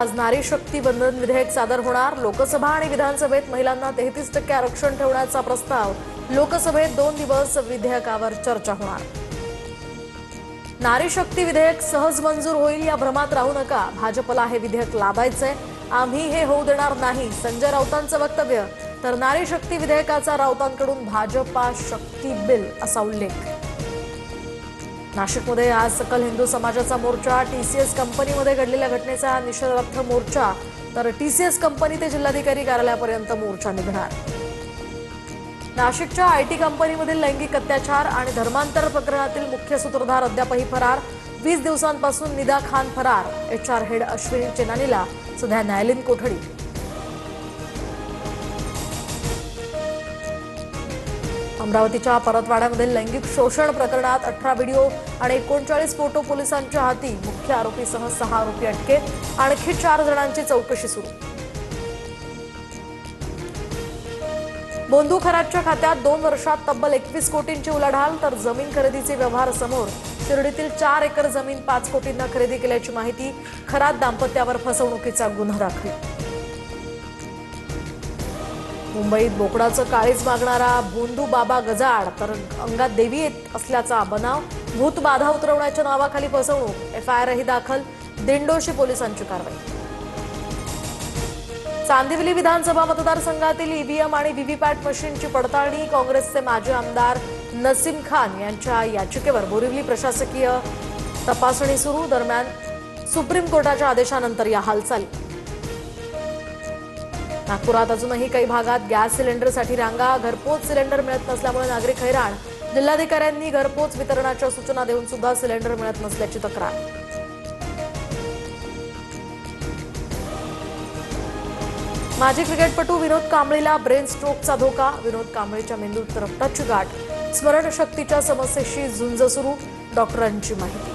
आज नारी शक्ती वंदन विधेयक सादर होणार। लोकसभा आणि विधानसभेत महिलांना 33% आरक्षण ठेवण्याचा प्रस्ताव। लोकसभेत 2 दिवस विधेयकावर चर्चा होणार। नारी शक्ती विधेयक सहज मंजूर होईल या भ्रमात राहू नका। भाजपला हे विधेयक लादायचंय, आम्ही हे होऊ देणार नाही, संजय राऊतांचं वक्तव्य। तर नारी शक्ती विधेयकाचा राऊतांकडून भाजपा शक्ती बिल असा उल्लेख। नाशिकमध्ये आज सकल हिंदू समाजाचा मोर्चा। टीसीएस कंपनीमध्ये घडलेल्या घटनेचा निषेधार्थ मोर्चा, तर टीसीएस कंपनी ते जिल्हाधिकारी कार्यालयापर्यंत मोर्चा निघणार। नाशिकच्या आयटी कंपनीमधील लैंगिक अत्याचार आणि धर्मांतर प्रकरणातील मुख्य सूत्रधार अद्यापही फरार। 20 दिवसांपासून निदा खान फरार। एचआर हेड अश्विनी चेनानीला सध्या न्यायालयीन कोठडी। अमरावतीच्या परतवाड्यामधील लैंगिक शोषण प्रकरणात 18 व्हिडिओ आणि 39 फोटो पोलिसांच्या हाती। मुख्य आरोपीसह 6 आरोपी अटकेत। आणखी 4 जणांची चौकशी सुरू। बोंधू खरातच्या खात्यात 2 वर्षात तब्बल 21 कोटींची उलाढाल, तर जमीन खरेदीचे व्यवहार समोर। शिर्डीतील 4 एकर जमीन 5 कोटींना खरेदी केल्याची माहिती। खरात दाम्पत्यावर फसवणुकीचा गुन्हा दाखल। मुंबईत बोकडाचं काळीज मागणारा भोंदू बाबा गजाड, तर अंगात देवी येत असल्याचा बनाव। भूत बाधा उतरवण्याच्या नावाखाली फसवणूक। एफआयआरही दाखल। दिंडोशी पोलिसांची कारवाई। चांदिवली विधानसभा मतदारसंघातील ईव्हीएम आणि व्हीव्हीपॅट मशीनची पडताळणी। काँग्रेसचे माजी आमदार नसीम खान यांच्या याचिकेवर बोरिवली प्रशासकीय तपासणी सुरू। दरम्यान सुप्रीम कोर्टाच्या आदेशानंतर या हालचाली। नागपुरात अजूनही काही भागात गॅस सिलेंडरसाठी रांगा। घरपोच सिलेंडर मिळत नसल्यामुळे नागरिक हैराण। जिल्हाधिकाऱ्यांनी घरपोच वितरणाच्या सूचना देऊन सुद्धा सिलेंडर मिळत नसल्याची तक्रार। माजी क्रिकेटपटू विनोद कांबळीला ब्रेन स्ट्रोकचा धोका। विनोद कांबळीच्या मेंदूत रक्ताची गाठ। स्मरणशक्तीच्या समस्येशी झुंज सुरू। डॉक्टरांची माहिती।